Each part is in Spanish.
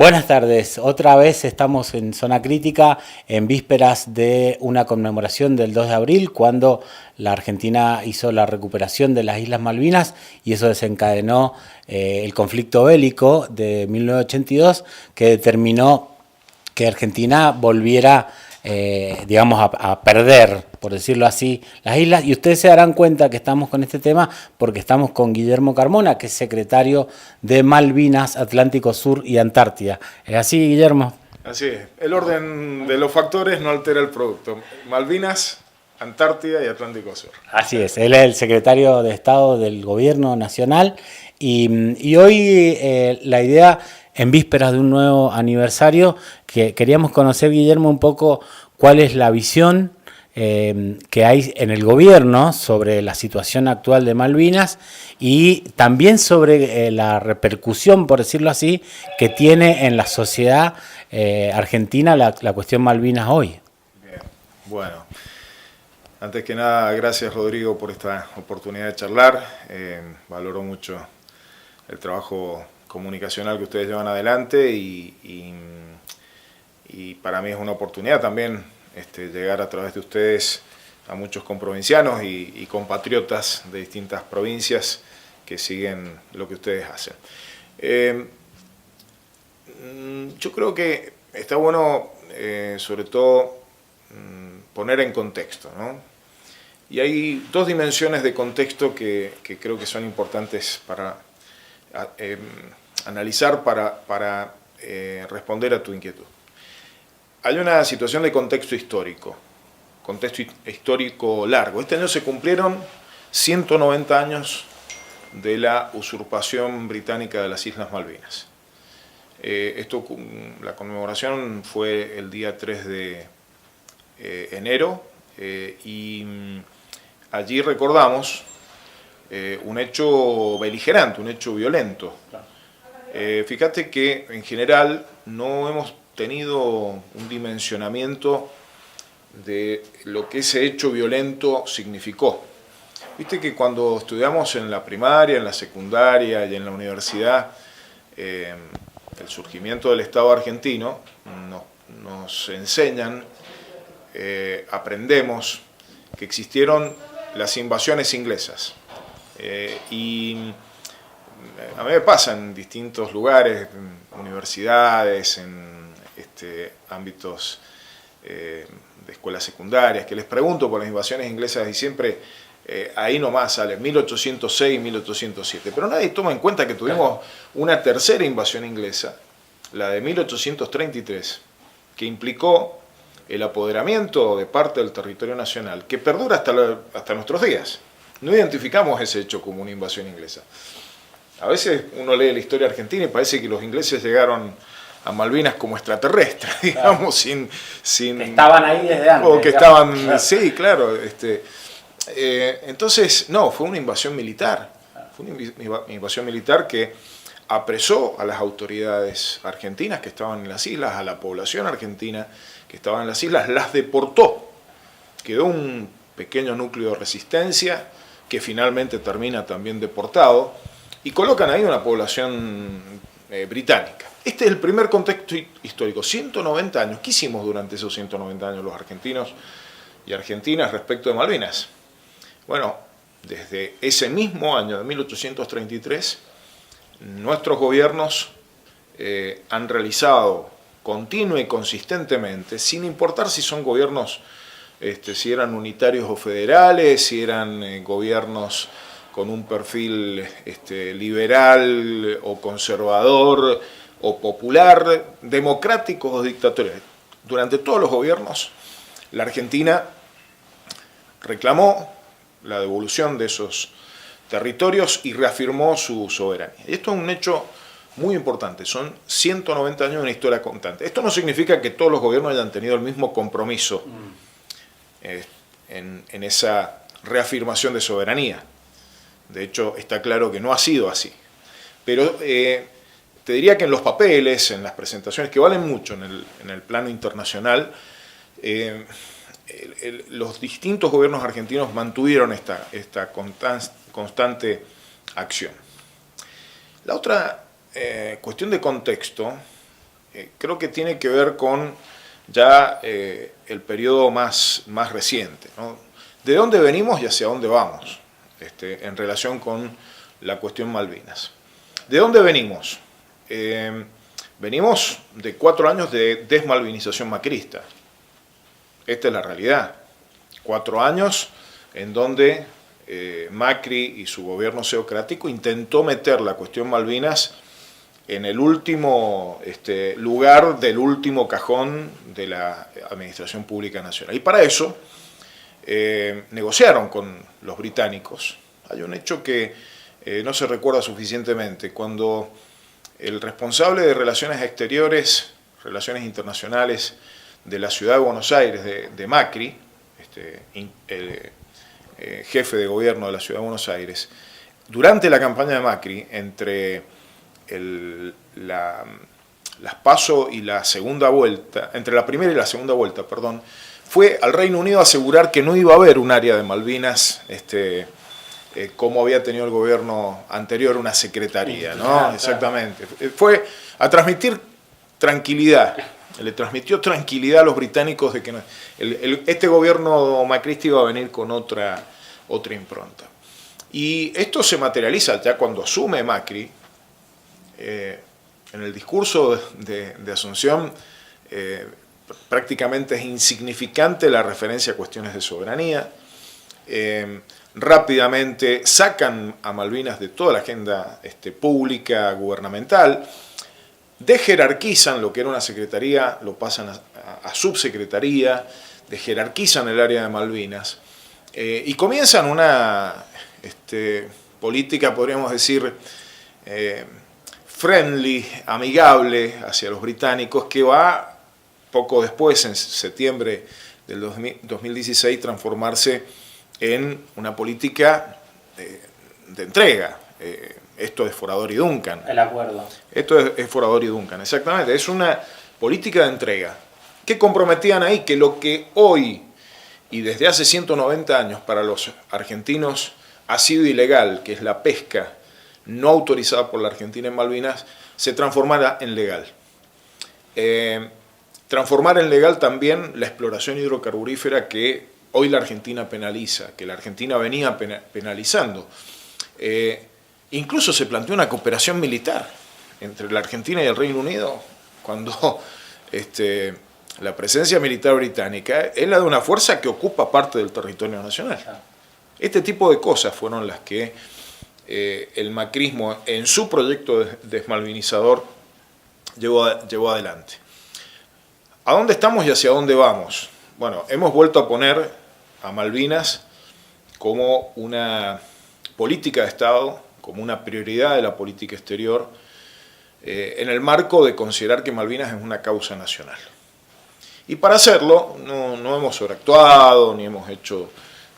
Buenas tardes, otra vez estamos en Zona Crítica en vísperas de una conmemoración del 2 de abril cuando la Argentina hizo la recuperación de las Islas Malvinas y eso desencadenó el conflicto bélico de 1982 que determinó que Argentina volviera digamos a perder, por decirlo así, las islas. Y ustedes se darán cuenta que estamos con este tema porque estamos con Guillermo Carmona, que es secretario de Malvinas, Atlántico Sur y Antártida. ¿Es así, Guillermo? Así es. El orden de los factores no altera el producto. Malvinas, Antártida y Atlántico Sur. Así es. Él es el secretario de Estado del Gobierno Nacional y hoy la idea, en vísperas de un nuevo aniversario, que queríamos conocer, Guillermo, un poco cuál es la visión que hay en el gobierno sobre la situación actual de Malvinas y también sobre la repercusión, por decirlo así, que tiene en la sociedad argentina la cuestión Malvinas hoy. Bien, bueno. Antes que nada, gracias Rodrigo por esta oportunidad de charlar. Valoro mucho el trabajo comunicacional que ustedes llevan adelante y para mí es una oportunidad también llegar a través de ustedes a muchos comprovincianos y compatriotas de distintas provincias que siguen lo que ustedes hacen. Yo creo que está bueno, sobre todo, poner en contexto, ¿no? Y hay dos dimensiones de contexto que creo que son importantes para analizar, para responder a tu inquietud. Hay una situación de contexto histórico largo. Este año se cumplieron 190 años de la usurpación británica de las Islas Malvinas. La conmemoración fue el día 3 de enero y allí recordamos un hecho beligerante, un hecho violento. Fíjate que en general no hemos tenido un dimensionamiento de lo que ese hecho violento significó. Viste que cuando estudiamos en la primaria, en la secundaria y en la universidad el surgimiento del Estado argentino, nos enseñan, aprendemos que existieron las invasiones inglesas. Y a mí me pasa en distintos lugares, en universidades, en ámbitos de escuelas secundarias, que les pregunto por las invasiones inglesas y siempre ahí nomás sale 1806 y 1807. Pero nadie toma en cuenta que tuvimos una tercera invasión inglesa, la de 1833, que implicó el apoderamiento de parte del territorio nacional, que perdura hasta nuestros días. No identificamos ese hecho como una invasión inglesa. A veces uno lee la historia argentina y parece que los ingleses llegaron a Malvinas como extraterrestres, digamos, sin que estaban ahí desde antes. O que estaban, claro. Sí, claro. Entonces, no, fue una invasión militar. Fue una invasión militar que apresó a las autoridades argentinas que estaban en las islas, a la población argentina que estaba en las islas, las deportó. Quedó un pequeño núcleo de resistencia que finalmente termina también deportado y colocan ahí una población británica. Este es el primer contexto histórico. 190 años. ¿Qué hicimos durante esos 190 años los argentinos y argentinas respecto de Malvinas? Bueno, desde ese mismo año de 1833, nuestros gobiernos han realizado continua y consistentemente, sin importar si son gobiernos, si eran unitarios o federales, si eran gobiernos con un perfil liberal o conservador o popular, democráticos o dictatoriales. Durante todos los gobiernos, la Argentina reclamó la devolución de esos territorios y reafirmó su soberanía. Y esto es un hecho muy importante, son 190 años de una historia constante. Esto no significa que todos los gobiernos hayan tenido el mismo compromiso en esa reafirmación de soberanía. De hecho, está claro que no ha sido así. Pero te diría que en los papeles, en las presentaciones, que valen mucho en el plano internacional, los distintos gobiernos argentinos mantuvieron esta constante acción. La otra cuestión de contexto creo que tiene que ver con ya el periodo más reciente, ¿no? ¿De dónde venimos y hacia dónde vamos en relación con la cuestión Malvinas? ¿De dónde venimos? Venimos de 4 años de desmalvinización macrista. Esta es la realidad. 4 años en donde Macri y su gobierno teocrático intentó meter la cuestión Malvinas en el último lugar del último cajón de la Administración Pública Nacional. Y para eso negociaron con los británicos. Hay un hecho que no se recuerda suficientemente. Cuando el responsable de Relaciones Exteriores, Relaciones Internacionales de la Ciudad de Buenos Aires, de Macri, jefe de gobierno de la Ciudad de Buenos Aires, durante la campaña de Macri, entre las PASO y la segunda vuelta, entre la primera y la segunda vuelta, perdón, fue al Reino Unido a asegurar que no iba a haber un área de Malvinas, como había tenido el gobierno anterior, una secretaría, ¿no? Claro. Exactamente. Fue a transmitir tranquilidad. Le transmitió tranquilidad a los británicos de que este gobierno macrista iba a venir con otra impronta. Y esto se materializa ya cuando asume Macri. En el discurso de Asunción prácticamente es insignificante la referencia a cuestiones de soberanía. Rápidamente sacan a Malvinas de toda la agenda pública, gubernamental, desjerarquizan lo que era una secretaría, lo pasan a subsecretaría, desjerarquizan el área de Malvinas y comienzan una política, podríamos decir, friendly, amigable hacia los británicos, que va poco después, en septiembre del 2016, transformarse en una política de entrega. Esto es Forador y Duncan. El acuerdo. Esto es Forador y Duncan, exactamente. Es una política de entrega. ¿Qué comprometían ahí? Que lo que hoy y desde hace 190 años para los argentinos ha sido ilegal, que es la pesca no autorizada por la Argentina en Malvinas, se transformara en legal. Transformar en legal también la exploración hidrocarburífera que hoy la Argentina penaliza, que la Argentina venía penalizando. Incluso se planteó una cooperación militar entre la Argentina y el Reino Unido, cuando la presencia militar británica es la de una fuerza que ocupa parte del territorio nacional. Este tipo de cosas fueron las que el macrismo en su proyecto desmalvinizador llevó adelante. ¿A dónde estamos y hacia dónde vamos? Bueno, hemos vuelto a poner a Malvinas como una política de Estado, como una prioridad de la política exterior, en el marco de considerar que Malvinas es una causa nacional. Y para hacerlo no hemos sobreactuado, ni hemos hecho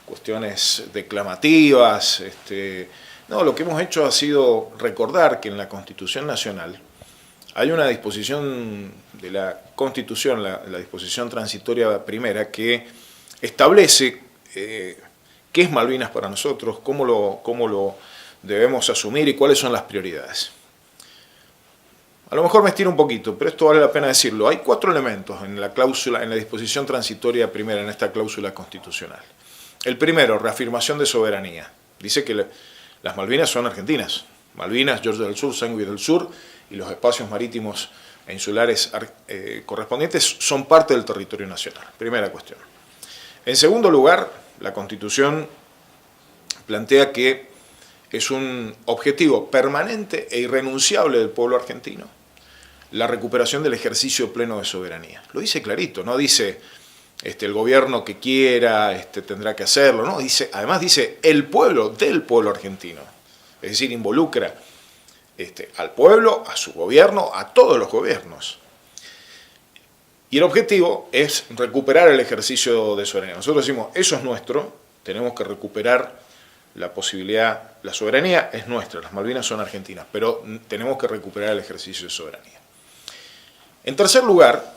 cuestiones declamativas. No, lo que hemos hecho ha sido recordar que en la Constitución Nacional hay una disposición de la Constitución, la disposición transitoria primera, que establece qué es Malvinas para nosotros, cómo lo debemos asumir y cuáles son las prioridades. A lo mejor me estiro un poquito, pero esto vale la pena decirlo. Hay 4 elementos en la cláusula, en la disposición transitoria primera, en esta cláusula constitucional. El primero, reafirmación de soberanía. Dice que las Malvinas son argentinas. Malvinas, Georgia del Sur, Sandwich del Sur y los espacios marítimos e insulares correspondientes son parte del territorio nacional. Primera cuestión. En segundo lugar, la Constitución plantea que es un objetivo permanente e irrenunciable del pueblo argentino la recuperación del ejercicio pleno de soberanía. Lo dice clarito, no dice el gobierno que quiera tendrá que hacerlo, no, además dice el pueblo del pueblo argentino. Es decir, involucra al pueblo, a su gobierno, a todos los gobiernos. Y el objetivo es recuperar el ejercicio de soberanía. Nosotros decimos, eso es nuestro, tenemos que recuperar la posibilidad, la soberanía es nuestra, las Malvinas son argentinas, pero tenemos que recuperar el ejercicio de soberanía. En tercer lugar,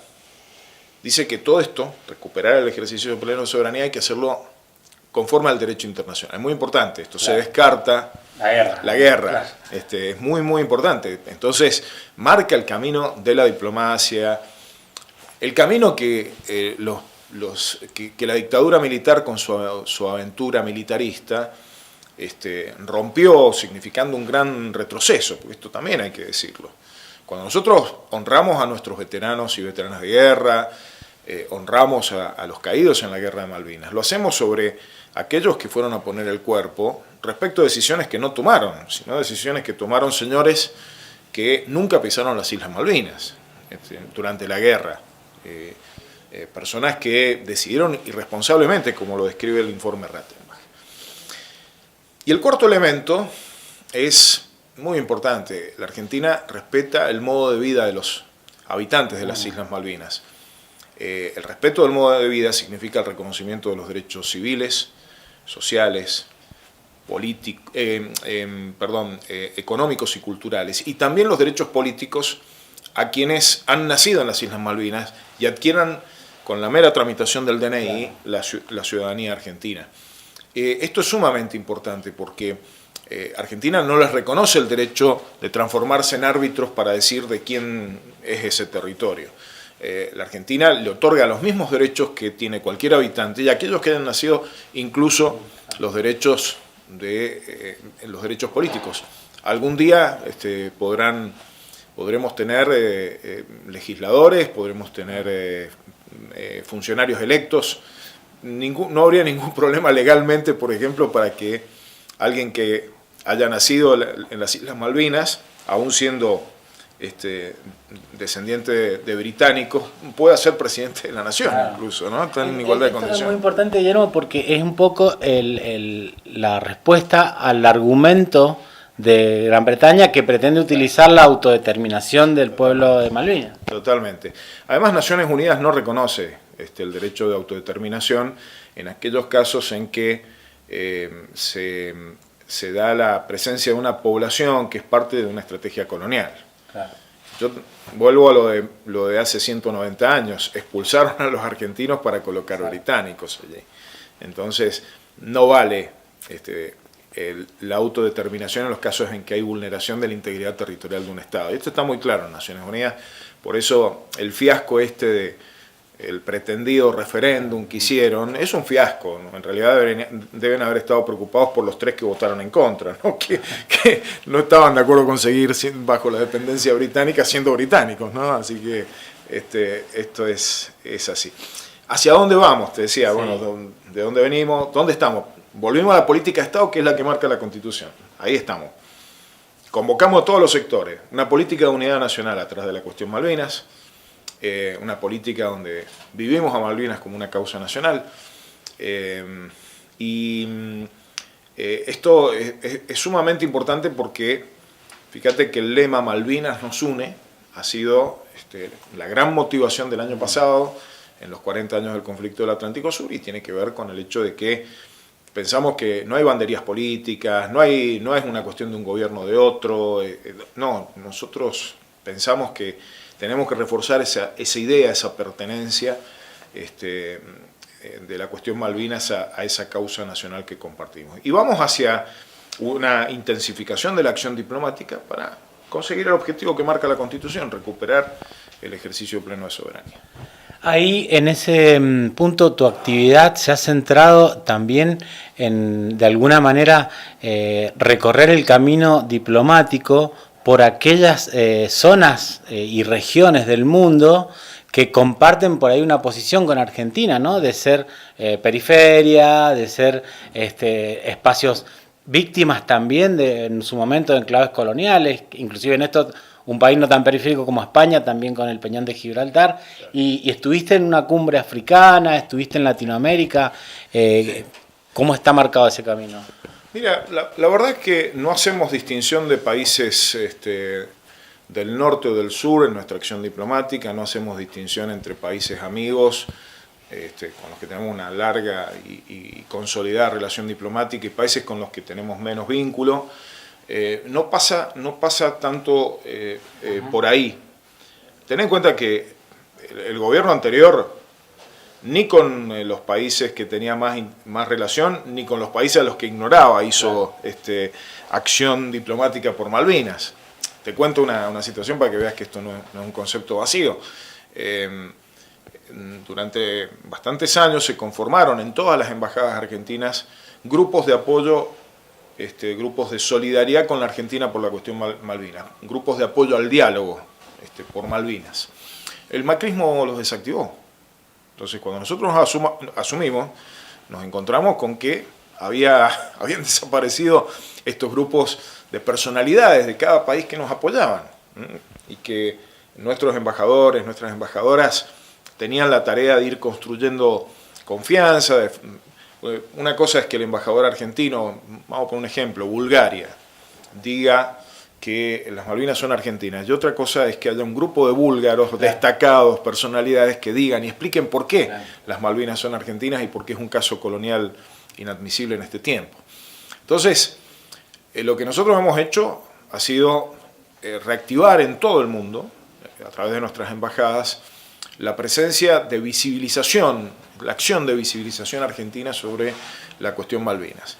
dice que todo esto, recuperar el ejercicio de pleno de soberanía, hay que hacerlo conforme al derecho internacional. Es muy importante esto, claro. Se descarta La guerra. Claro. Es muy, muy importante. Entonces, marca el camino de la diplomacia, el camino que, que la dictadura militar con su aventura militarista rompió, significando un gran retroceso, porque esto también hay que decirlo. Cuando nosotros honramos a nuestros veteranos y veteranas de guerra, honramos a los caídos en la guerra de Malvinas, lo hacemos sobre aquellos que fueron a poner el cuerpo respecto a decisiones que no tomaron, sino decisiones que tomaron señores que nunca pisaron las Islas Malvinas durante la guerra. Personas que decidieron irresponsablemente, como lo describe el informe Rattenbach. Y el cuarto elemento es muy importante. La Argentina respeta el modo de vida de los habitantes de las Islas Malvinas. El respeto del modo de vida significa el reconocimiento de los derechos civiles, sociales, económicos y culturales, y también los derechos políticos a quienes han nacido en las Islas Malvinas y adquieran con la mera tramitación del DNI la ciudadanía argentina. Esto es sumamente importante porque Argentina no les reconoce el derecho de transformarse en árbitros para decir de quién es ese territorio. La Argentina le otorga los mismos derechos que tiene cualquier habitante y aquellos que hayan nacido incluso los derechos políticos. Algún día podremos tener legisladores, podremos tener funcionarios electos. No habría ningún problema legalmente, por ejemplo, para que alguien que haya nacido en las Islas Malvinas, aún siendo descendiente de británicos, pueda ser presidente de la nación, incluso, ¿no? Están en igualdad de condiciones. Es muy importante, Guillermo, porque es un poco la respuesta al argumento de Gran Bretaña que pretende utilizar la autodeterminación del pueblo de Malvinas. Totalmente. Además, Naciones Unidas no reconoce el derecho de autodeterminación en aquellos casos en que se da la presencia de una población que es parte de una estrategia colonial. Claro. Yo vuelvo a lo de hace 190 años, expulsaron a los argentinos para colocar británicos allí. Entonces, no vale la autodeterminación en los casos en que hay vulneración de la integridad territorial de un Estado. Y esto está muy claro en Naciones Unidas, por eso el fiasco el pretendido referéndum que hicieron, es un fiasco, ¿no? En realidad deben haber estado preocupados por los 3 que votaron en contra, ¿no? Que no estaban de acuerdo con seguir bajo la dependencia británica siendo británicos, ¿no? Así que esto es así. ¿Hacia dónde vamos? Te decía, sí. Bueno, ¿de dónde venimos? ¿Dónde estamos? Volvimos a la política de Estado, que es la que marca la Constitución. Ahí estamos. Convocamos a todos los sectores. Una política de unidad nacional atrás de la cuestión Malvinas, una política donde vivimos a Malvinas como una causa nacional. Esto es sumamente importante porque, fíjate que el lema Malvinas nos une ha sido la gran motivación del año pasado, en los 40 años del conflicto del Atlántico Sur, y tiene que ver con el hecho de que pensamos que no hay banderías políticas, no es una cuestión de un gobierno o de otro, no, nosotros pensamos que tenemos que reforzar esa idea, esa pertenencia de la cuestión Malvinas a esa causa nacional que compartimos. Y vamos hacia una intensificación de la acción diplomática para conseguir el objetivo que marca la Constitución, recuperar el ejercicio pleno de soberanía. Ahí, en ese punto, tu actividad se ha centrado también en, de alguna manera, recorrer el camino diplomático por aquellas zonas y regiones del mundo que comparten por ahí una posición con Argentina, ¿no? De ser periferia, de ser espacios víctimas también en su momento de enclaves coloniales, inclusive en esto un país no tan periférico como España, también con el Peñón de Gibraltar, y estuviste en una cumbre africana, estuviste en Latinoamérica. ¿Cómo está marcado ese camino? Mira, la verdad es que no hacemos distinción de países del norte o del sur en nuestra acción diplomática, no hacemos distinción entre países amigos, con los que tenemos una larga y consolidada relación diplomática, y países con los que tenemos menos vínculo. No pasa tanto por ahí. Ten en cuenta que el gobierno anterior ni con los países que tenía más relación, ni con los países a los que ignoraba. Hizo acción diplomática por Malvinas. Te cuento una situación para que veas que esto no es un concepto vacío. Durante bastantes años se conformaron en todas las embajadas argentinas grupos de apoyo, grupos de solidaridad con la Argentina por la cuestión Malvinas, grupos de apoyo al diálogo por Malvinas. El macrismo los desactivó. Entonces, cuando nosotros asumimos, nos encontramos con que habían desaparecido estos grupos de personalidades de cada país que nos apoyaban, y que nuestros embajadores, nuestras embajadoras tenían la tarea de ir construyendo confianza. Una cosa es que el embajador argentino, vamos a poner un ejemplo, Bulgaria, diga que las Malvinas son argentinas, y otra cosa es que haya un grupo de búlgaros destacados, personalidades que digan y expliquen por qué las Malvinas son argentinas y por qué es un caso colonial inadmisible en este tiempo. Entonces, lo que nosotros hemos hecho ha sido reactivar en todo el mundo, a través de nuestras embajadas, la presencia de visibilización, la acción de visibilización argentina sobre la cuestión Malvinas.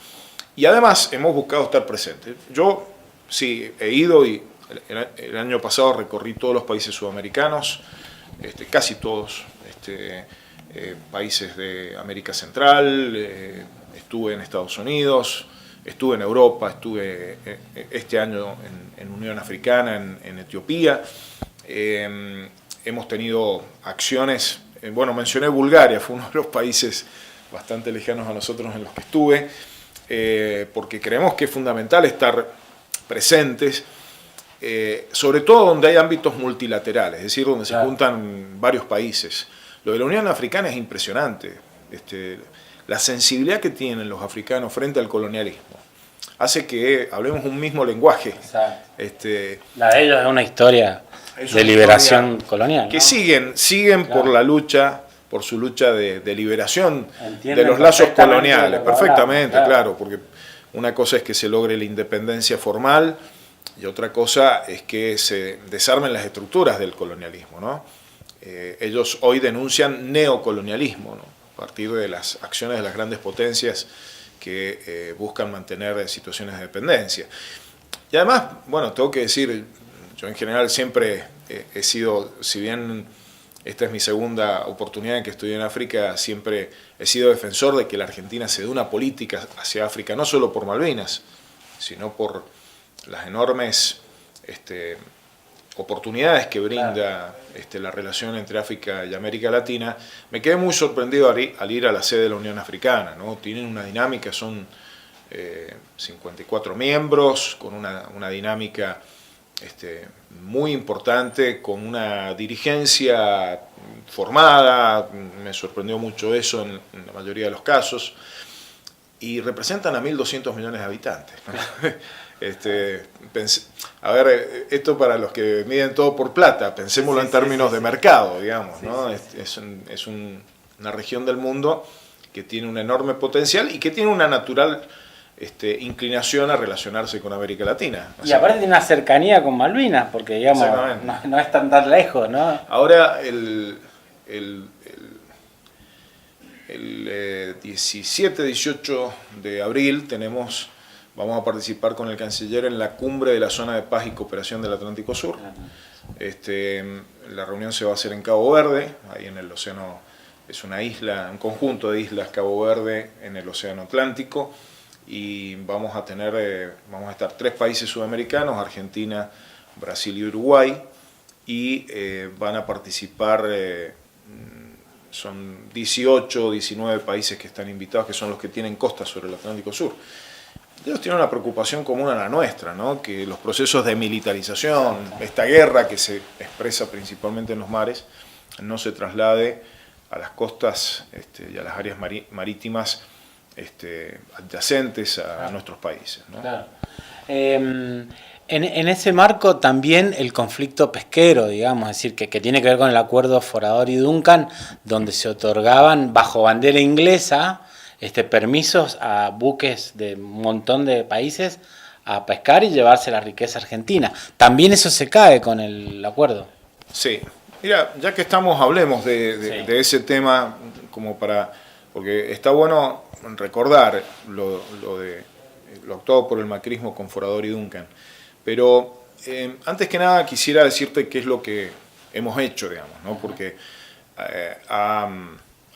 Y además hemos buscado estar presentes. Yo sí he ido, y el año pasado recorrí todos los países sudamericanos, casi todos, países de América Central, estuve en Estados Unidos, estuve en Europa, estuve este año en Unión Africana, en Etiopía. Hemos tenido acciones, bueno, mencioné Bulgaria, fue uno de los países bastante lejanos a nosotros en los que estuve, porque creemos que es fundamental estar presentes, sobre todo donde hay ámbitos multilaterales, es decir, donde se juntan varios países. Lo de la Unión Africana es impresionante, la sensibilidad que tienen los africanos frente al colonialismo hace que hablemos un mismo lenguaje. La de ellos es una historia de liberación colonial, ¿no? Que siguen por la lucha, por su lucha de liberación de los lazos coloniales, perfectamente, claro, porque una cosa es que se logre la independencia formal y otra cosa es que se desarmen las estructuras del colonialismo, ¿no? Ellos hoy denuncian neocolonialismo, ¿no? A partir de las acciones de las grandes potencias que buscan mantener situaciones de dependencia. Y además, bueno, tengo que decir, yo en general siempre he sido, si bien esta es mi segunda oportunidad en que estoy en África, siempre he sido defensor de que la Argentina se dé una política hacia África, no solo por Malvinas, sino por las enormes oportunidades que brinda la relación entre África y América Latina. Me quedé muy sorprendido al ir a la sede de la Unión Africana, ¿no? Tienen una dinámica, son 54 miembros, con una dinámica muy importante, con una dirigencia formada. Me sorprendió mucho eso en la mayoría de los casos, y representan a 1.200 millones de habitantes, ¿no? A ver, esto para los que miden todo por plata, pensémoslo en términos de mercado, digamos, ¿no? Es una región del mundo que tiene un enorme potencial y que tiene una natural inclinación a relacionarse con América Latina. Y aparte tiene una cercanía con Malvinas, porque digamos no es tan lejos, ¿no? Ahora el 17-18 de abril vamos a participar con el canciller en la cumbre de la Zona de Paz y Cooperación del Atlántico Sur. La reunión se va a hacer en Cabo Verde, ahí en el océano, es una isla, un conjunto de islas, Cabo Verde, en el océano Atlántico, y vamos a estar 3 países sudamericanos, Argentina, Brasil y Uruguay, y van a participar, son 18 o 19 países que están invitados, que son los que tienen costas sobre el Atlántico Sur. Ellos tienen una preocupación común a la nuestra, ¿no? Que los procesos de militarización, esta guerra que se expresa principalmente en los mares, no se traslade a las costas y a las áreas marítimas adyacentes a nuestros países, ¿no? Claro. En ese marco también el conflicto pesquero, digamos, es decir, que tiene que ver con el acuerdo Forador y Duncan, donde se otorgaban bajo bandera inglesa permisos a buques de un montón de países a pescar y llevarse la riqueza argentina. ¿También eso se cae con el acuerdo? Sí, Mira, ya que estamos, hablemos Sí. de ese tema, porque está bueno recordar lo actuado por el macrismo con Forador y Duncan. Pero antes que nada quisiera decirte qué es lo que hemos hecho, digamos, ¿no? Porque ha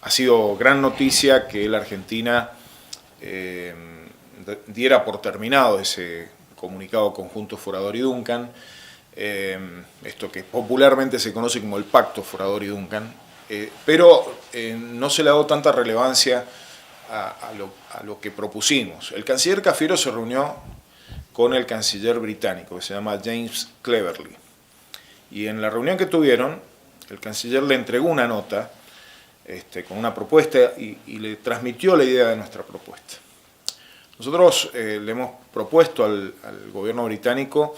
sido gran noticia que la Argentina diera por terminado ese comunicado conjunto Forador y Duncan, esto que popularmente se conoce como el Pacto Forador y Duncan, pero no se le ha dado tanta relevancia a lo que propusimos. El canciller Cafiero se reunió con el canciller británico, que se llama James Cleverly, y en la reunión que tuvieron, el canciller le entregó una nota con una propuesta y le transmitió la idea de nuestra propuesta. Nosotros le hemos propuesto al gobierno británico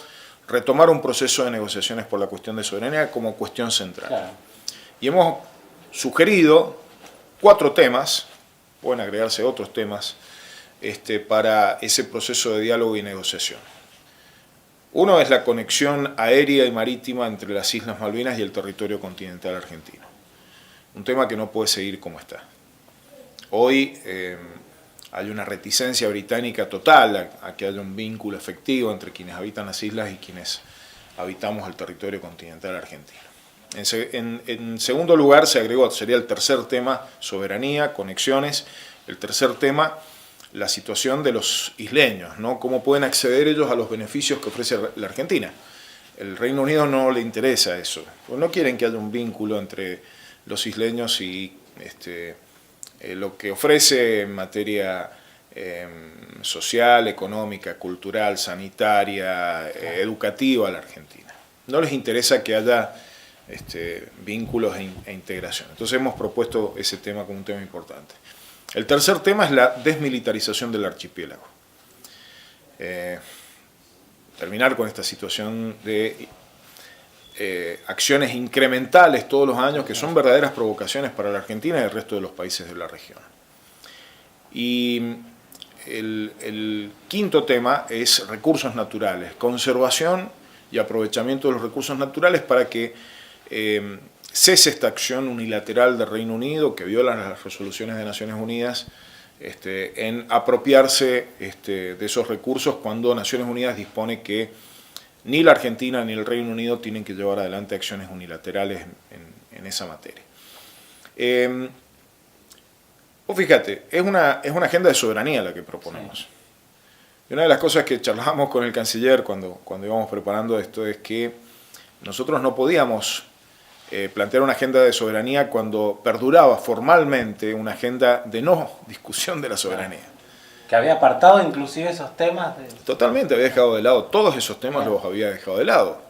retomar un proceso de negociaciones por la cuestión de soberanía como cuestión central. Claro. Y hemos sugerido 4 temas, pueden agregarse otros temas, para ese proceso de diálogo y negociación. Uno es la conexión aérea y marítima entre las Islas Malvinas y el territorio continental argentino. Un tema que no puede seguir como está. Hoy hay una reticencia británica total a que haya un vínculo efectivo entre quienes habitan las islas y quienes habitamos el territorio continental argentino. En segundo lugar se agregó, sería el tercer tema, soberanía, conexiones. El tercer tema, la situación de los isleños, ¿no? Cómo pueden acceder ellos a los beneficios que ofrece la Argentina. El Reino Unido no le interesa eso, pues no quieren que haya un vínculo entre los isleños y lo que ofrece en materia social, económica, cultural, sanitaria, educativa a la Argentina. No les interesa que haya vínculos e integración. Entonces hemos propuesto ese tema como un tema importante. El tercer tema es la desmilitarización del archipiélago. Terminar con esta situación de acciones incrementales todos los años que son verdaderas provocaciones para la Argentina y el resto de los países de la región. Y el quinto tema es recursos naturales, conservación y aprovechamiento de los recursos naturales para que cese esta acción unilateral del Reino Unido que viola las resoluciones de Naciones Unidas en apropiarse de esos recursos cuando Naciones Unidas dispone que ni la Argentina ni el Reino Unido tienen que llevar adelante acciones unilaterales en esa materia. Vos fíjate, es una agenda de soberanía la que proponemos. Sí. Y una de las cosas que charlábamos con el canciller cuando íbamos preparando esto es que nosotros no podíamos plantear una agenda de soberanía cuando perduraba formalmente una agenda de no discusión de la soberanía. Que había apartado inclusive esos temas. Totalmente, había dejado de lado, todos esos temas los había dejado de lado.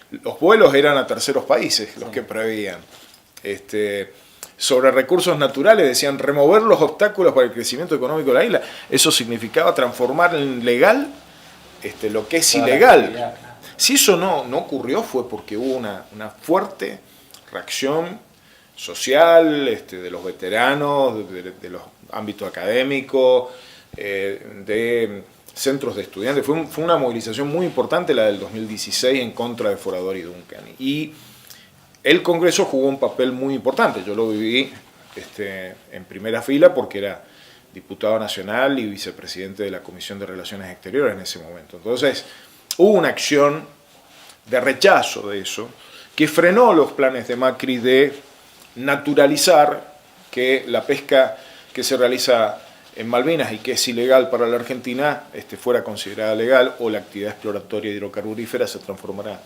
Los vuelos eran a terceros países los que preveían. Sobre recursos naturales decían remover los obstáculos para el crecimiento económico de la isla. Eso significaba transformar en legal lo que es ilegal. Si eso no ocurrió fue porque hubo una fuerte reacción social de los veteranos, de los ámbitos académicos, de centros de estudiantes. Fue una movilización muy importante la del 2016 en contra de Forador y Duncan. Y el Congreso jugó un papel muy importante. Yo lo viví en primera fila porque era diputado nacional y vicepresidente de la Comisión de Relaciones Exteriores en ese momento. Entonces, hubo una acción de rechazo de eso que frenó los planes de Macri de naturalizar que la pesca que se realiza en Malvinas y que es ilegal para la Argentina fuera considerada legal, o la actividad exploratoria hidrocarburífera se transformará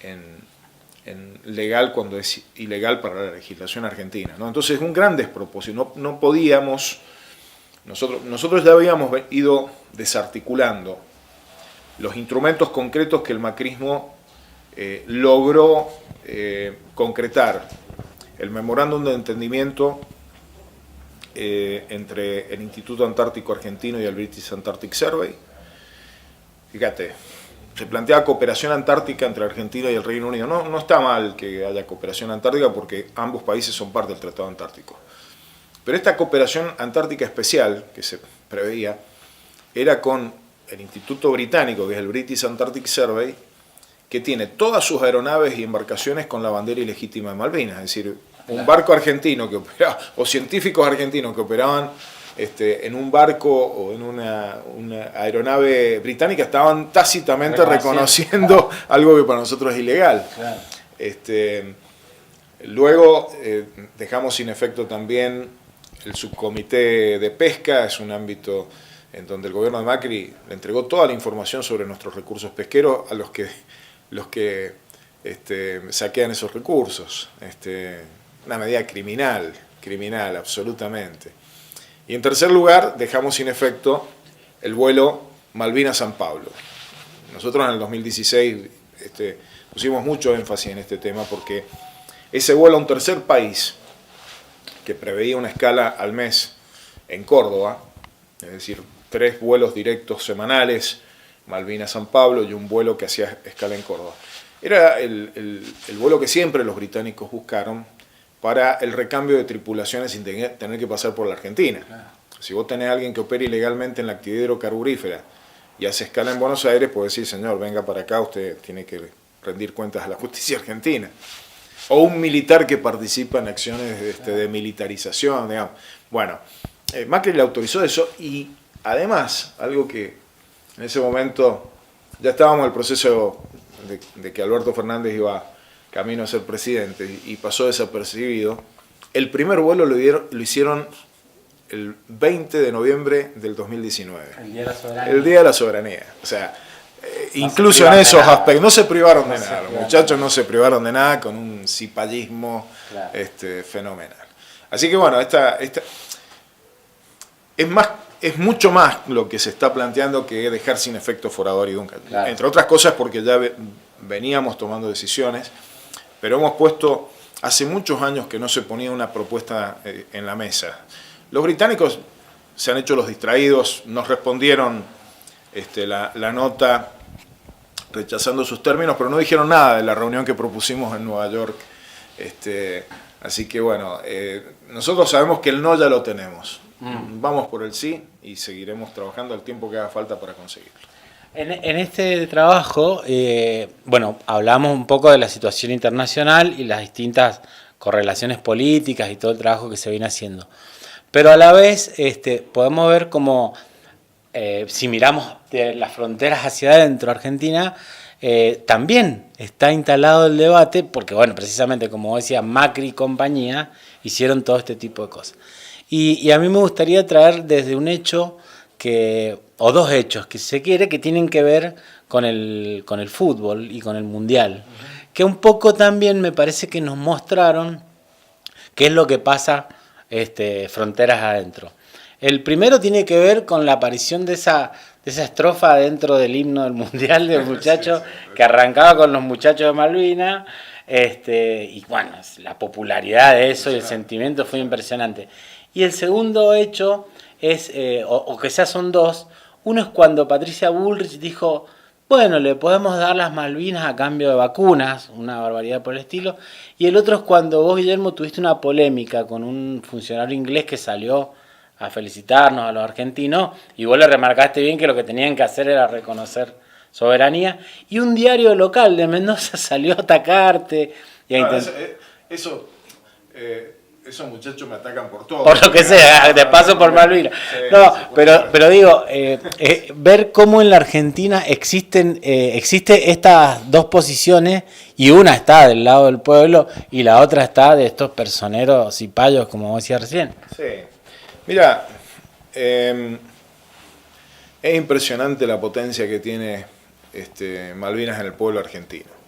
en legal cuando es ilegal para la legislación argentina, ¿no? Entonces es un gran despropósito. No podíamos, nosotros ya habíamos ido desarticulando los instrumentos concretos que el macrismo logró concretar. El memorándum de entendimiento entre el Instituto Antártico Argentino y el British Antarctic Survey. Fíjate, se plantea cooperación antártica entre Argentina y el Reino Unido. No está mal que haya cooperación antártica porque ambos países son parte del Tratado Antártico. Pero esta cooperación antártica especial que se preveía era con el Instituto Británico, que es el British Antarctic Survey, que tiene todas sus aeronaves y embarcaciones con la bandera ilegítima de Malvinas. Es decir, un barco argentino que operaba, o científicos argentinos que operaban en un barco o en una aeronave británica, estaban tácitamente reconociendo algo que para nosotros es ilegal. Claro. Luego dejamos sin efecto también el subcomité de pesca. Es un ámbito en donde el gobierno de Macri le entregó toda la información sobre nuestros recursos pesqueros a los que saquean esos recursos. Una medida criminal absolutamente. Y en tercer lugar, dejamos sin efecto el vuelo Malvinas-San Pablo. Nosotros en el 2016 pusimos mucho énfasis en este tema porque ese vuelo a un tercer país que preveía una escala al mes en Córdoba, es decir, 3 vuelos directos semanales, Malvinas-San Pablo, y un vuelo que hacía escala en Córdoba. Era el vuelo que siempre los británicos buscaron para el recambio de tripulaciones sin tener que pasar por la Argentina. Claro. Si vos tenés a alguien que opere ilegalmente en la actividad hidrocarburífera y hace escala en Buenos Aires, podés decir, señor, venga para acá, usted tiene que rendir cuentas a la justicia argentina. O un militar que participa en acciones de militarización, digamos. Bueno, Macri le autorizó eso y además, algo que en ese momento ya estábamos en el proceso de que Alberto Fernández iba camino a ser presidente y pasó desapercibido. El primer vuelo lo hicieron el 20 de noviembre del 2019. El Día de la Soberanía. El Día de la Soberanía. O sea, incluso en esos aspectos no se privaron de nada. Los muchachos no se privaron de nada con un cipallismo fenomenal. Así que bueno, es mucho más lo que se está planteando que dejar sin efecto Forador y Duncan. Claro. Entre otras cosas porque ya veníamos tomando decisiones, pero hemos puesto, hace muchos años que no se ponía una propuesta en la mesa. Los británicos se han hecho los distraídos, nos respondieron la nota rechazando sus términos, pero no dijeron nada de la reunión que propusimos en Nueva York. Así que bueno, nosotros sabemos que el no ya lo tenemos. Vamos por el sí y seguiremos trabajando el tiempo que haga falta para conseguirlo. En este trabajo, hablamos un poco de la situación internacional y las distintas correlaciones políticas y todo el trabajo que se viene haciendo. Pero a la vez podemos ver como, si miramos de las fronteras hacia adentro, Argentina, también está instalado el debate, porque precisamente como decía, Macri y compañía hicieron todo este tipo de cosas. Y a mí me gustaría traer desde un hecho o dos hechos que se quiere que tienen que ver con el fútbol y con el mundial, que un poco también me parece que nos mostraron qué es lo que pasa fronteras adentro. El primero tiene que ver con la aparición de esa estrofa dentro del himno del mundial del muchacho que arrancaba con los muchachos de Malvinas, y bueno, la popularidad de eso y el sentimiento fue impresionante. Y el segundo hecho es, o quizás son dos. Uno es cuando Patricia Bullrich dijo, bueno, le podemos dar las Malvinas a cambio de vacunas, una barbaridad por el estilo. Y el otro es cuando vos, Guillermo, tuviste una polémica con un funcionario inglés que salió a felicitarnos a los argentinos, y vos le remarcaste bien que lo que tenían que hacer era reconocer soberanía, y un diario local de Mendoza salió a atacarte. Y a esos muchachos me atacan por todo. Por lo que sea, de paso por Malvinas. No, pero digo, ver cómo en la Argentina existe estas dos posiciones, y una está del lado del pueblo y la otra está de estos personeros cipayos, como vos decías recién. Sí. Mira, es impresionante la potencia que tiene Malvinas en el pueblo argentino.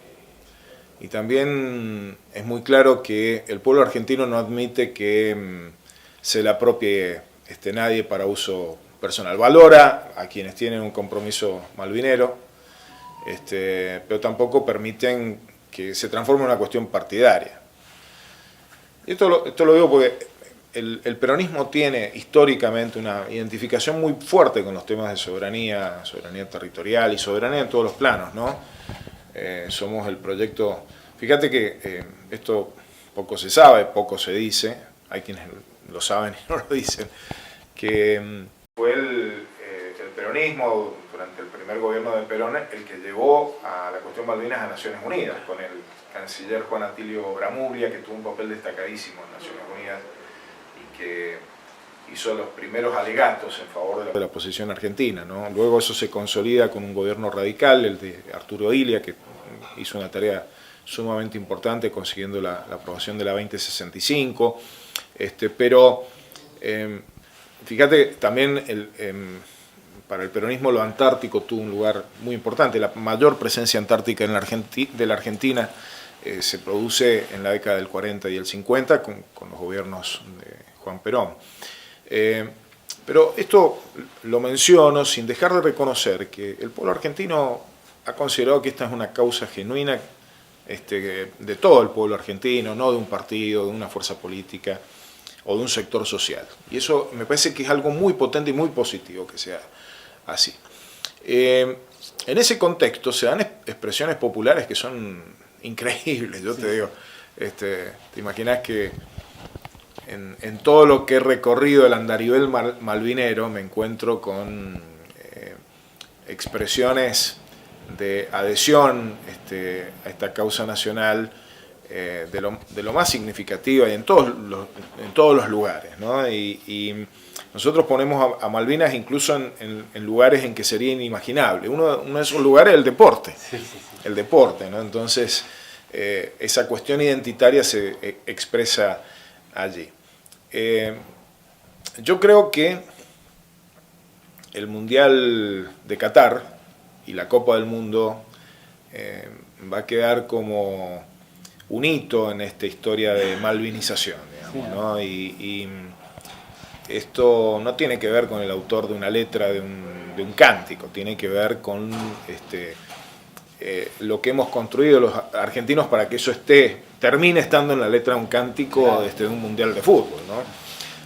Y también es muy claro que el pueblo argentino no admite que se le apropie nadie para uso personal. Valora a quienes tienen un compromiso malvinero, pero tampoco permiten que se transforme en una cuestión partidaria. Y esto lo digo porque el peronismo tiene históricamente una identificación muy fuerte con los temas de soberanía territorial y soberanía en todos los planos, ¿no? Somos el proyecto, fíjate que esto poco se sabe, poco se dice, hay quienes lo saben y no lo dicen, que fue el peronismo durante durante el primer gobierno de Perón, el que llevó a la cuestión Malvinas a Naciones Unidas, con el canciller Juan Atilio Bramuglia, que tuvo un papel destacadísimo en Naciones Unidas y que hizo los primeros alegatos en favor de la posición argentina, ¿no? Luego eso se consolida con un gobierno radical, el de Arturo Illia, que hizo una tarea sumamente importante consiguiendo la aprobación de la 2065, pero fíjate, también para el peronismo lo antártico tuvo un lugar muy importante. La mayor presencia antártica de la Argentina se produce en la década del 40 y el 50 con los gobiernos de Juan Perón. Pero esto lo menciono sin dejar de reconocer que el pueblo argentino ha considerado que esta es una causa genuina de todo el pueblo argentino, no de un partido, de una fuerza política o de un sector social. Y eso me parece que es algo muy potente y muy positivo que sea así. En ese contexto se dan expresiones populares que son increíbles. Yo te digo, te imaginas que en todo lo que he recorrido el andarivel malvinero me encuentro con expresiones de adhesión a esta causa nacional de lo más significativa y en todos los lugares, ¿no? Y nosotros ponemos a Malvinas incluso en lugares en que sería inimaginable. Uno de esos lugares es el deporte, el deporte, ¿no? Entonces esa cuestión identitaria se expresa allí. Yo creo que el Mundial de Qatar y la Copa del Mundo va a quedar como un hito en esta historia de malvinización, digamos, ¿no? Y esto no tiene que ver con el autor de una letra de un cántico, tiene que ver con lo que hemos construido los argentinos para que eso termine estando en la letra de un cántico de un mundial de fútbol, ¿no?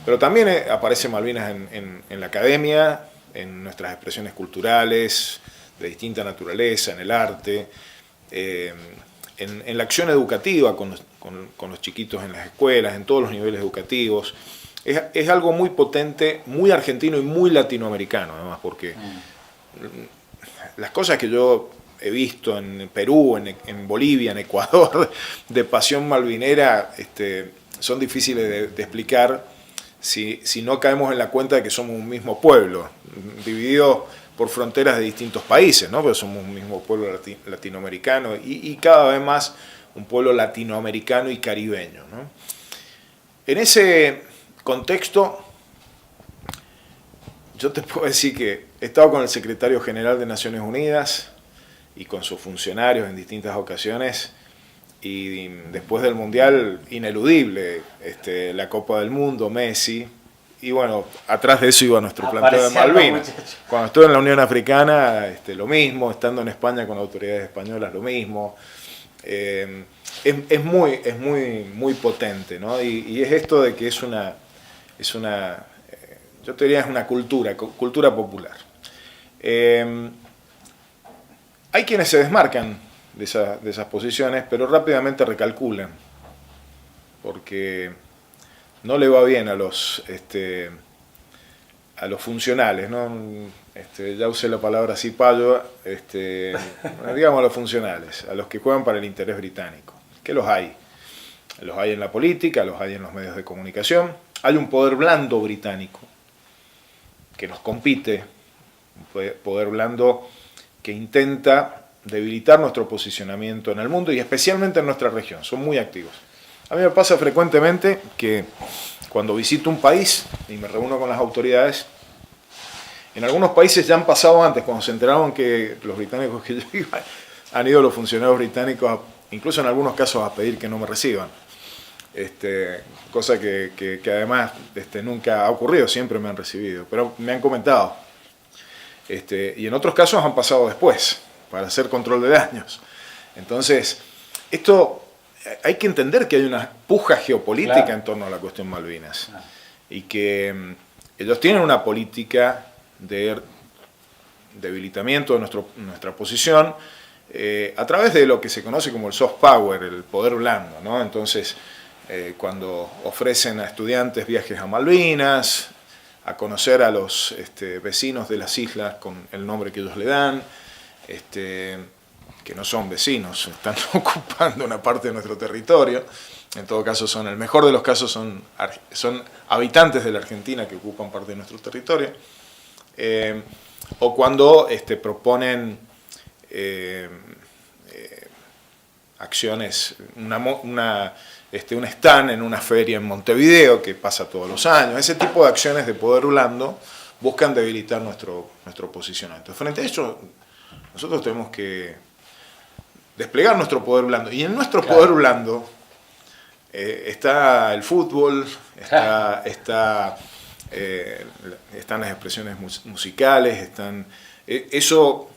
Pero también aparece Malvinas en la academia, en nuestras expresiones culturales de distinta naturaleza, en el arte, en la acción educativa con los chiquitos en las escuelas, en todos los niveles educativos. Es algo muy potente, muy argentino y muy latinoamericano, además, porque las cosas que yo he visto en Perú, en Bolivia, en Ecuador, de pasión malvinera, son difíciles de explicar si no caemos en la cuenta de que somos un mismo pueblo, dividido por fronteras de distintos países, ¿no? Pero somos un mismo pueblo latinoamericano y cada vez más un pueblo latinoamericano y caribeño, ¿no? En ese contexto, yo te puedo decir que he estado con el secretario general de Naciones Unidas y con sus funcionarios en distintas ocasiones, y después del Mundial, ineludible, la Copa del Mundo, Messi, y bueno, atrás de eso iba nuestro planteo de Malvinas. Cuando estuve en la Unión Africana, lo mismo, estando en España con autoridades españolas, lo mismo. Es muy potente, ¿no? Y es esto de que es una yo te diría es una cultura popular. Hay quienes se desmarcan de esas posiciones, pero rápidamente recalculan, porque no le va bien a los funcionales, ¿no? Ya usé la palabra cipayo, digamos a los funcionales, a los que juegan para el interés británico, que los hay en la política, los hay en los medios de comunicación. Hay un poder blando británico que nos compite, un poder blando que intenta debilitar nuestro posicionamiento en el mundo y especialmente en nuestra región. Son muy activos. A mí me pasa frecuentemente que cuando visito un país y me reúno con las autoridades, en algunos países ya han pasado antes, cuando se enteraron que los británicos que yo iba, han ido los funcionarios británicos, incluso en algunos casos, a pedir que no me reciban. Cosa que además nunca ha ocurrido, siempre me han recibido, pero me han comentado. Y en otros casos han pasado después, para hacer control de daños. Entonces, esto hay que entender que hay una puja geopolítica en torno a la cuestión Malvinas, y que ellos tienen una política de debilitamiento de nuestra posición a través de lo que se conoce como el soft power, el poder blando, ¿no? Entonces, cuando ofrecen a estudiantes viajes a Malvinas, a conocer a los vecinos de las islas con el nombre que ellos le dan, que no son vecinos, están ocupando una parte de nuestro territorio. En todo caso, en el mejor de los casos, son habitantes de la Argentina que ocupan parte de nuestro territorio. O cuando proponen acciones, un stand en una feria en Montevideo, que pasa todos los años. Ese tipo de acciones de poder blando buscan debilitar nuestro posicionamiento. Frente a ello, nosotros tenemos que desplegar nuestro poder blando. Y en nuestro poder blando está el fútbol, están las expresiones musicales, eso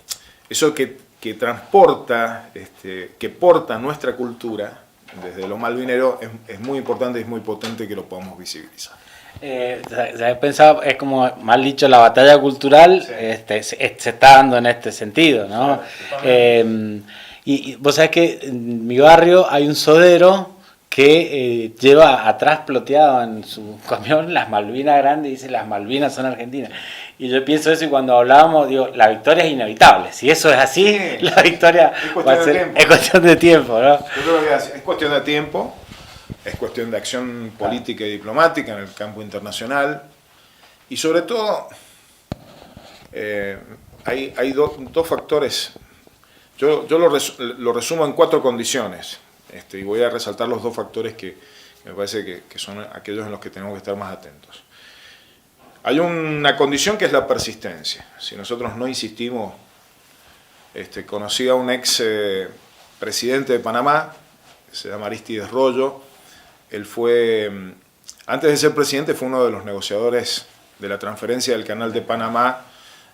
que transporta, que porta nuestra cultura desde lo malvinero, es muy importante y es muy potente que lo podamos visibilizar. He pensado, es como mal dicho, la batalla cultural sí. Se está dando en este sentido, ¿no? Claro, y vos sabés que en mi barrio hay un sodero que lleva atrás ploteado en su camión las Malvinas grandes y dice las Malvinas son argentinas. Y yo pienso eso y cuando hablábamos, digo, la victoria es inevitable. Si eso es así, sí, la victoria es cuestión de tiempo, ¿no? Yo creo que es cuestión de tiempo, es cuestión de acción política y diplomática en el campo internacional. Y sobre todo, hay dos factores. Yo lo resumo en 4 condiciones. Y voy a resaltar los 2 factores que me parece que son aquellos en los que tenemos que estar más atentos. Hay una condición que es la persistencia. Si nosotros no insistimos, conocí a un ex presidente de Panamá, que se llama Aristides Rollo. Él fue, antes de ser presidente, fue uno de los negociadores de la transferencia del canal de Panamá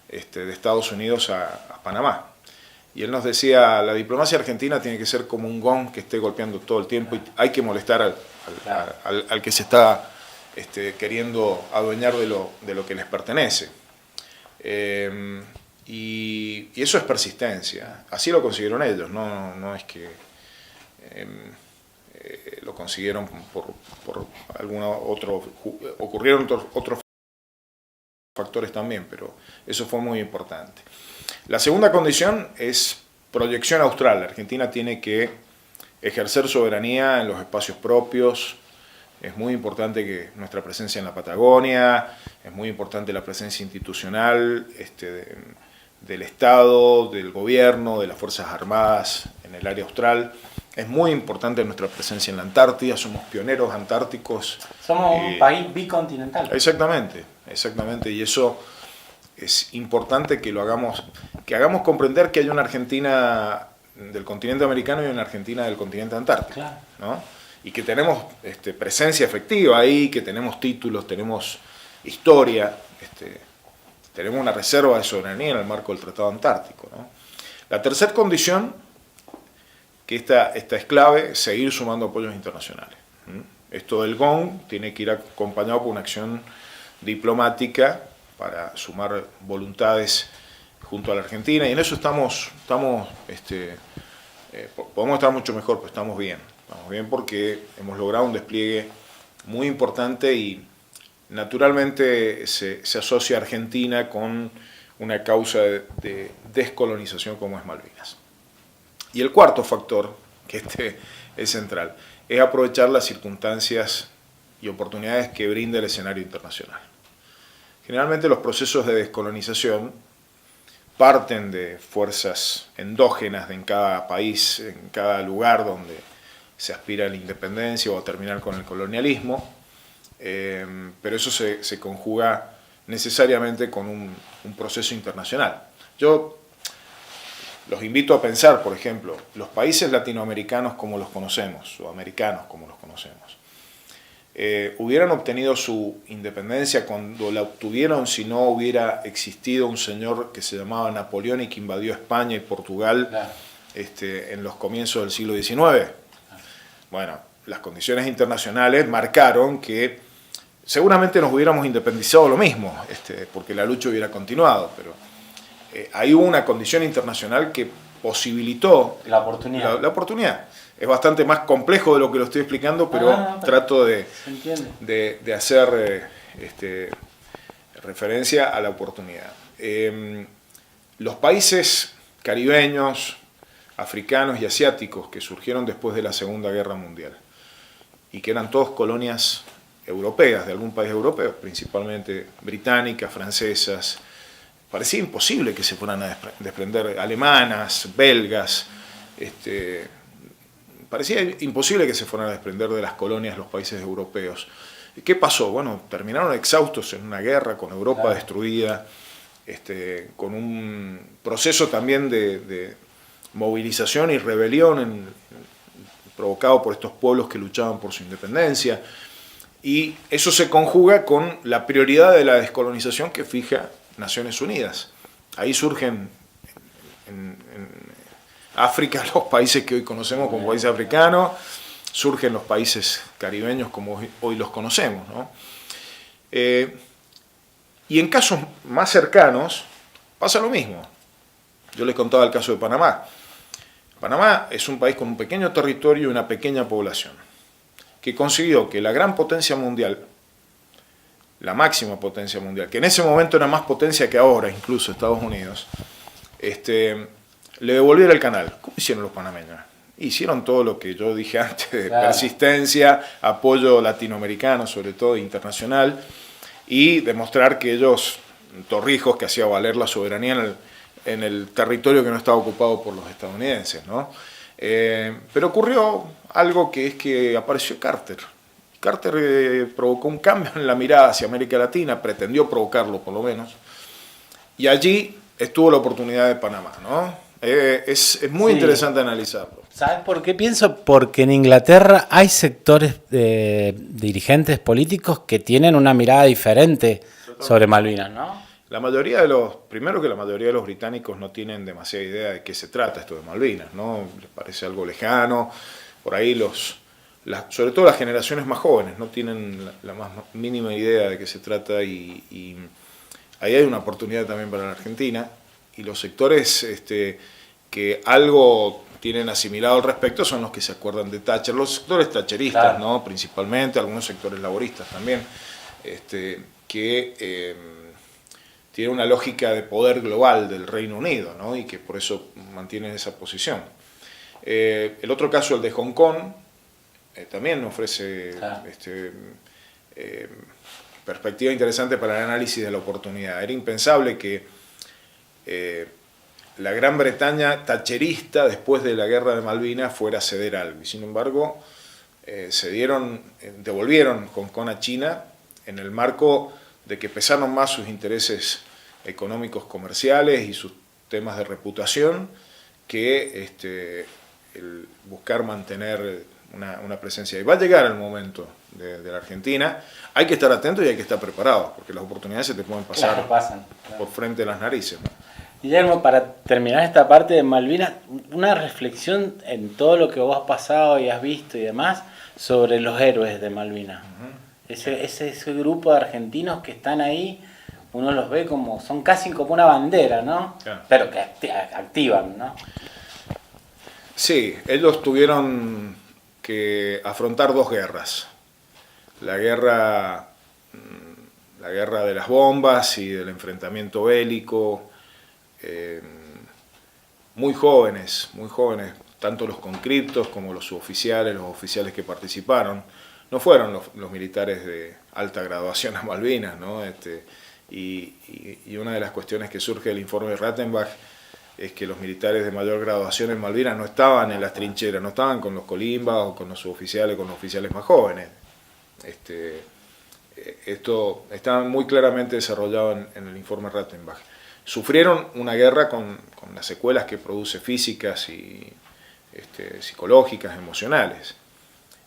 de Estados Unidos a Panamá. Y él nos decía, la diplomacia argentina tiene que ser como un gong que esté golpeando todo el tiempo y hay que molestar al que se está queriendo adueñar de lo que les pertenece. Y eso es persistencia. Así lo consiguieron ellos, no es que lo consiguieron por alguna otro... Ocurrieron otros factores también, pero eso fue muy importante. La segunda condición es proyección austral. La Argentina tiene que ejercer soberanía en los espacios propios. Es muy importante que nuestra presencia en la Patagonia, es muy importante la presencia institucional del Estado, del gobierno, de las Fuerzas Armadas en el área austral. Es muy importante nuestra presencia en la Antártida, somos pioneros antárticos. Somos un país bicontinental. Exactamente, y eso es importante que hagamos comprender que hay una Argentina del continente americano y una Argentina del continente antártico, claro, ¿no? Y que tenemos presencia efectiva ahí, que tenemos títulos, tenemos historia, tenemos una reserva de soberanía en el marco del Tratado Antártico, ¿no? La tercera condición, que esta es clave, seguir sumando apoyos internacionales. Esto del GON tiene que ir acompañado por una acción diplomática para sumar voluntades junto a la Argentina, y en eso podemos estar mucho mejor, pero estamos bien porque hemos logrado un despliegue muy importante y naturalmente se asocia a Argentina con una causa de descolonización como es Malvinas. Y el cuarto factor, que es central, es aprovechar las circunstancias y oportunidades que brinda el escenario internacional. Generalmente los procesos de descolonización parten de fuerzas endógenas en cada país, en cada lugar donde se aspira a la independencia o a terminar con el colonialismo, pero eso se conjuga necesariamente con un proceso internacional. Yo los invito a pensar, por ejemplo, los países latinoamericanos como los conocemos, o americanos como los conocemos, hubieran obtenido su independencia cuando la obtuvieron si no hubiera existido un señor que se llamaba Napoleón y que invadió España y Portugal, claro, en los comienzos del siglo XIX. Bueno, las condiciones internacionales marcaron que seguramente nos hubiéramos independizado lo mismo, porque la lucha hubiera continuado, pero hay una condición internacional que posibilitó la oportunidad. La oportunidad. Es bastante más complejo de lo que lo estoy explicando, pero trato de hacer referencia a la oportunidad. Los países caribeños, africanos y asiáticos que surgieron después de la Segunda Guerra Mundial y que eran todos colonias europeas, de algún país europeo, principalmente británicas, francesas, parecía imposible que se fueran a desprender, alemanas, belgas, parecía imposible que se fueran a desprender de las colonias los países europeos. ¿Qué pasó? Bueno, terminaron exhaustos en una guerra, con Europa destruida, con un proceso también de movilización y rebelión provocado por estos pueblos que luchaban por su independencia. Y eso se conjuga con la prioridad de la descolonización que fija Naciones Unidas. Ahí surgen en África los países que hoy conocemos como países africanos, surgen los países caribeños como hoy los conocemos, ¿no? Y en casos más cercanos pasa lo mismo. Yo les contaba el caso de Panamá. Panamá es un país con un pequeño territorio y una pequeña población, que consiguió que la gran potencia mundial, la máxima potencia mundial, que en ese momento era más potencia que ahora, incluso Estados Unidos, le devolviera el canal. ¿Cómo hicieron los panameños? Hicieron todo lo que yo dije antes, de persistencia, apoyo latinoamericano, sobre todo internacional, y demostrar que ellos, Torrijos, que hacía valer la soberanía en el territorio que no estaba ocupado por los estadounidenses, ¿no? Pero ocurrió algo, que es que apareció Carter. Carter provocó un cambio en la mirada hacia América Latina, pretendió provocarlo por lo menos, y allí estuvo la oportunidad de Panamá, ¿no? Es muy interesante analizarlo. ¿Sabes por qué pienso? Porque en Inglaterra hay sectores dirigentes políticos que tienen una mirada diferente sobre Malvinas, ¿no? Primero que la mayoría de los británicos no tienen demasiada idea de qué se trata esto de Malvinas, ¿no? Les parece algo lejano. Por ahí sobre todo las generaciones más jóvenes no tienen la más mínima idea de qué se trata, y ahí hay una oportunidad también para la Argentina, y los sectores que algo tienen asimilado al respecto son los que se acuerdan de Thatcher, los sectores thatcheristas, claro, ¿no? Principalmente, algunos sectores laboristas también, que tienen una lógica de poder global del Reino Unido, ¿no? Y que por eso mantienen esa posición. El otro caso, el de Hong Kong, también ofrece perspectiva interesante para el análisis de la oportunidad. Era impensable que la Gran Bretaña thatcherista, después de la guerra de Malvinas, fuera a ceder algo. Y sin embargo, devolvieron Hong Kong a China en el marco de que pesaron más sus intereses económicos comerciales y sus temas de reputación que el buscar mantener una presencia. Y va a llegar el momento de la Argentina. Hay que estar atento y hay que estar preparado, porque las oportunidades se te pueden pasar por frente de las narices, ¿no? Guillermo, para terminar esta parte de Malvinas, una reflexión en todo lo que vos has pasado y has visto y demás sobre los héroes de Malvinas. Ese grupo de argentinos que están ahí, uno los ve como, son casi como una bandera, ¿no? Claro. Pero que activan, ¿no? Sí, ellos tuvieron que afrontar dos guerras. La guerra de las bombas y del enfrentamiento bélico, muy jóvenes, tanto los conscriptos como los suboficiales, los oficiales que participaron. No fueron los militares de alta graduación a Malvinas, ¿no? Y una de las cuestiones que surge del informe de Rattenbach es que los militares de mayor graduación en Malvinas no estaban en las trincheras, no estaban con los colimbas o con los suboficiales, con los oficiales más jóvenes. Esto está muy claramente desarrollado en el informe Rattenbach. Sufrieron una guerra con las secuelas que produce físicas y psicológicas, emocionales.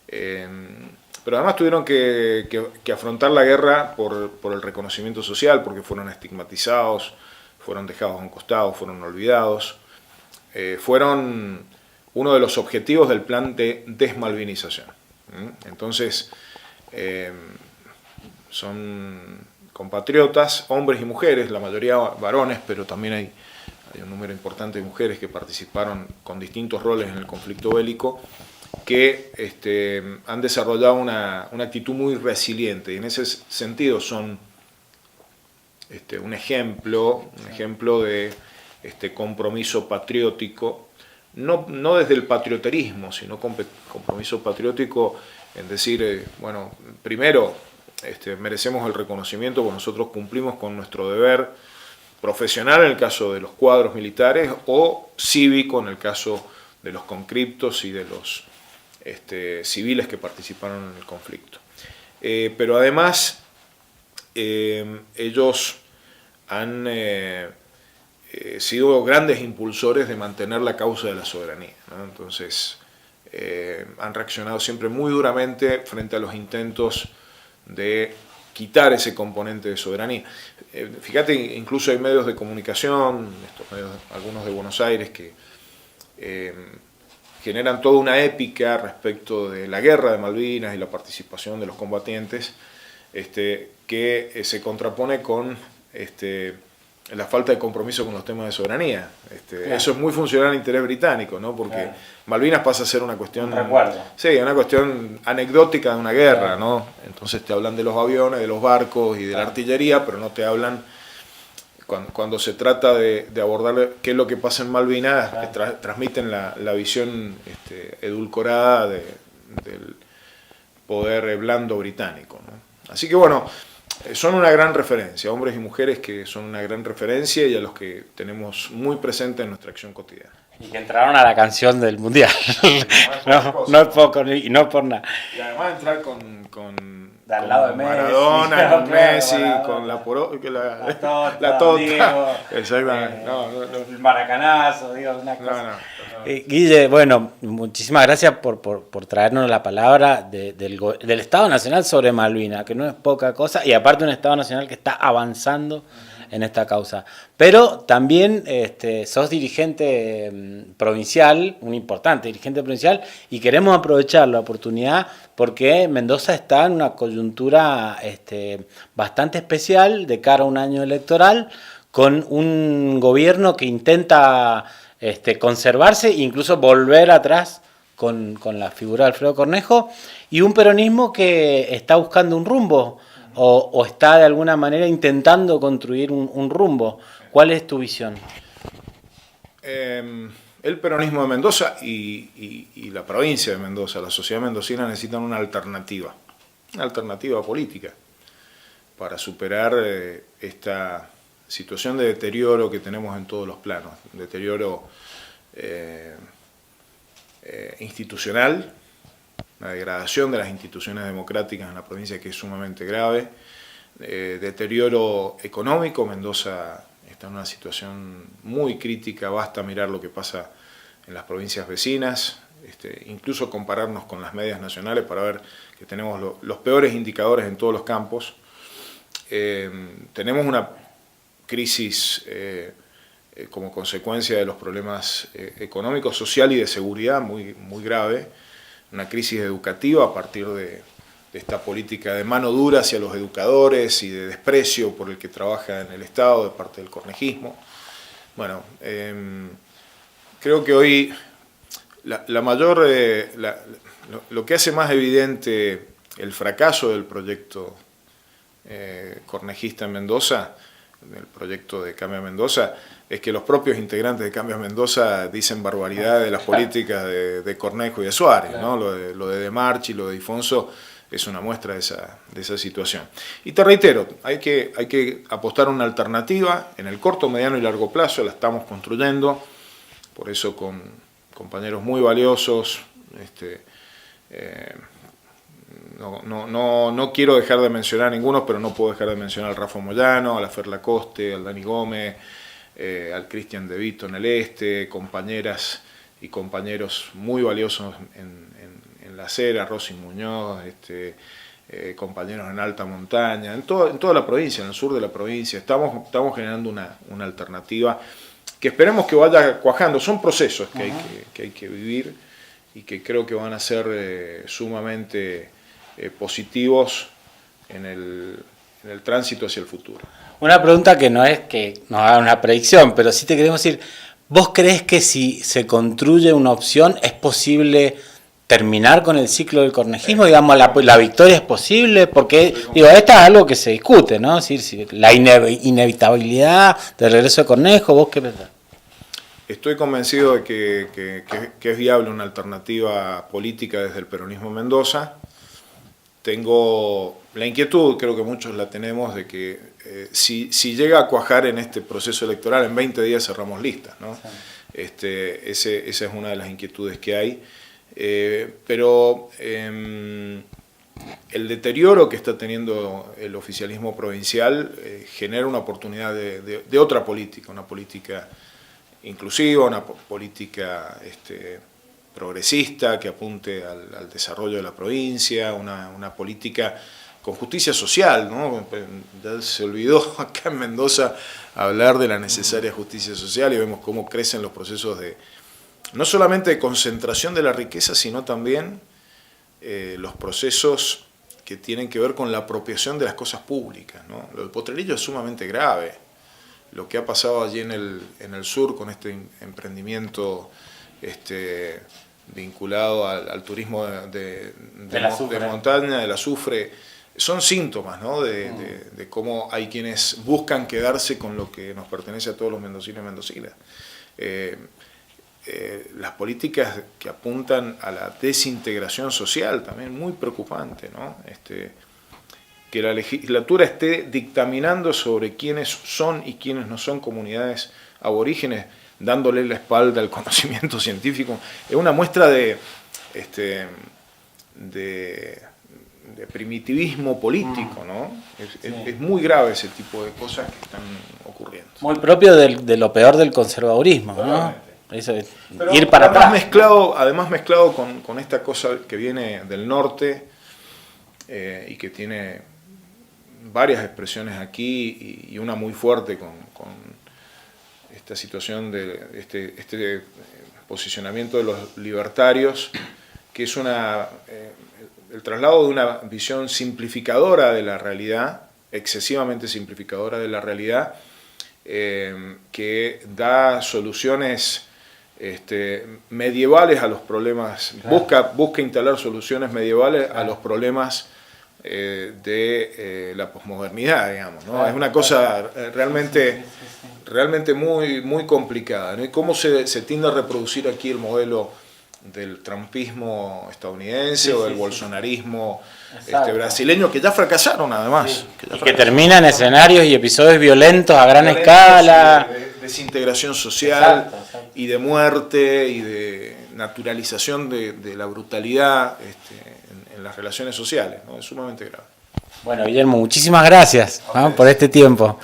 Pero además tuvieron que afrontar la guerra por el reconocimiento social, porque fueron estigmatizados, fueron dejados a un costado, fueron olvidados. Fueron uno de los objetivos del plan de desmalvinización. Entonces, son compatriotas, hombres y mujeres, la mayoría varones, pero también hay un número importante de mujeres que participaron con distintos roles en el conflicto bélico, que han desarrollado una actitud muy resiliente, y en ese sentido son un ejemplo de compromiso patriótico, no desde el patrioterismo, sino compromiso patriótico en decir, bueno, primero merecemos el reconocimiento porque nosotros cumplimos con nuestro deber profesional en el caso de los cuadros militares o cívico en el caso de los conscriptos y de los civiles que participaron en el conflicto. Pero además ellos han sido grandes impulsores de mantener la causa de la soberanía, ¿no? Entonces han reaccionado siempre muy duramente frente a los intentos de quitar ese componente de soberanía. Fíjate, incluso hay medios de comunicación, estos medios, algunos de Buenos Aires, que generan toda una épica respecto de la guerra de Malvinas y la participación de los combatientes, que se contrapone con la falta de compromiso con los temas de soberanía. Claro. Eso es muy funcional al interés británico, ¿no? Porque claro, Malvinas pasa a ser una cuestión, sí, una cuestión anecdótica de una guerra, claro, ¿no? Entonces te hablan de los aviones, de los barcos y de claro, la artillería, pero no te hablan, cuando se trata de abordar qué es lo que pasa en Malvinas, claro, transmiten la visión edulcorada del poder blando británico, ¿no? Así que bueno, son una gran referencia, hombres y mujeres que son una gran referencia y a los que tenemos muy presente en nuestra acción cotidiana. Y que entraron a la canción del Mundial. No es poco, y no por nada. Y además entrar con al lado de Maradona, Messi, con Messi, Maradona, con la tota, Diego, exactamente. El maracanazo, digo, una cosa. Guille, bueno, muchísimas gracias por traernos la palabra del Estado Nacional sobre Malvinas, que no es poca cosa, y aparte un Estado Nacional que está avanzando en esta causa. Pero también sos dirigente provincial, un importante dirigente provincial, y queremos aprovechar la oportunidad porque Mendoza está en una coyuntura bastante especial de cara a un año electoral, con un gobierno que intenta conservarse e incluso volver atrás con la figura de Alfredo Cornejo, y un peronismo que está buscando un rumbo o está de alguna manera intentando construir un rumbo. ¿Cuál es tu visión? El peronismo de Mendoza y la provincia de Mendoza, la sociedad mendocina necesitan una alternativa política para superar esta situación de deterioro que tenemos en todos los planos, deterioro institucional, una degradación de las instituciones democráticas en la provincia que es sumamente grave, deterioro económico. Mendoza está en una situación muy crítica, basta mirar lo que pasa en las provincias vecinas, incluso compararnos con las medias nacionales para ver que tenemos los peores indicadores en todos los campos. Tenemos una crisis como consecuencia de los problemas económicos, social y de seguridad muy, muy grave, una crisis educativa a partir de esta política de mano dura hacia los educadores y de desprecio por el que trabaja en el Estado de parte del cornejismo. Bueno, creo que hoy lo que hace más evidente el fracaso del proyecto cornejista en Mendoza, el proyecto de Cambia Mendoza, es que los propios integrantes de Cambia Mendoza dicen barbaridad de las políticas de Cornejo y de Suárez, ¿no? Lo de Marchi y lo de Difonso es una muestra de esa situación. Y te reitero, hay que apostar a una alternativa en el corto, mediano y largo plazo, la estamos construyendo, por eso con compañeros muy valiosos. No quiero dejar de mencionar a ninguno, pero no puedo dejar de mencionar al Rafa Moyano, a la Fer Lacoste, al Dani Gómez, al Cristian De Vito en el compañeras y compañeros muy valiosos en la acera, Rosy Muñoz, compañeros en alta montaña, en toda la provincia, en el sur de la provincia. Estamos generando una alternativa que esperemos que vaya cuajando. Son procesos que hay que vivir y que creo que van a ser sumamente positivos en el tránsito hacia el futuro. Una pregunta que no es que nos haga una predicción, pero sí te queremos decir, ¿vos crees que si se construye una opción es posible terminar con el ciclo del cornejísmo? Digamos, la victoria es posible, porque, digo, esta es algo que se discute, ¿no? Es decir, la inevitabilidad del regreso de Cornejo, ¿vos qué pensás? Estoy convencido de que es viable una alternativa política desde el peronismo en Mendoza. Tengo la inquietud, creo que muchos la tenemos, de que si llega a cuajar en este proceso electoral, en 20 días cerramos listas, ¿no? Esa es una de las inquietudes que hay. Pero el deterioro que está teniendo el oficialismo provincial genera una oportunidad de otra política, una política inclusiva, una política progresista que apunte al desarrollo de la provincia, una política con justicia social, ¿no? Ya se olvidó acá en Mendoza hablar de la necesaria justicia social, y vemos cómo crecen los procesos no solamente de concentración de la riqueza, sino también los procesos que tienen que ver con la apropiación de las cosas públicas, ¿no? Lo del Potrerillo es sumamente grave. Lo que ha pasado allí en el sur con este emprendimiento vinculado al turismo de montaña, del azufre, son síntomas, ¿no? de cómo hay quienes buscan quedarse con lo que nos pertenece a todos los mendocinos y mendocinas. Las políticas que apuntan a la desintegración social, también muy preocupante, ¿no? Que la legislatura esté dictaminando sobre quiénes son y quiénes no son comunidades aborígenes, dándole la espalda al conocimiento científico, es una muestra de primitivismo político, ¿no? Es muy grave ese tipo de cosas que están ocurriendo. Muy propio de lo peor del conservadurismo, ¿no? Eso es ir para atrás. Además mezclado con esta cosa que viene del norte y que tiene varias expresiones aquí y una muy fuerte con esta situación de este posicionamiento de los libertarios, que es el traslado de una visión simplificadora de la realidad, excesivamente simplificadora de la realidad, que da soluciones medievales a los problemas, claro. busca instalar soluciones medievales, claro, a los problemas de la posmodernidad, digamos, ¿no? Claro, es una cosa realmente muy, muy complicada, ¿no? Y cómo se tiende a reproducir aquí el modelo del trumpismo estadounidense o del bolsonarismo brasileño, que ya fracasaron además. Que termina en escenarios y episodios violentos a gran escala. De desintegración social, exacto. Y de muerte y de naturalización de la brutalidad en las relaciones sociales, ¿no? Es sumamente grave. Bueno, Guillermo, muchísimas gracias, ¿no? por este tiempo.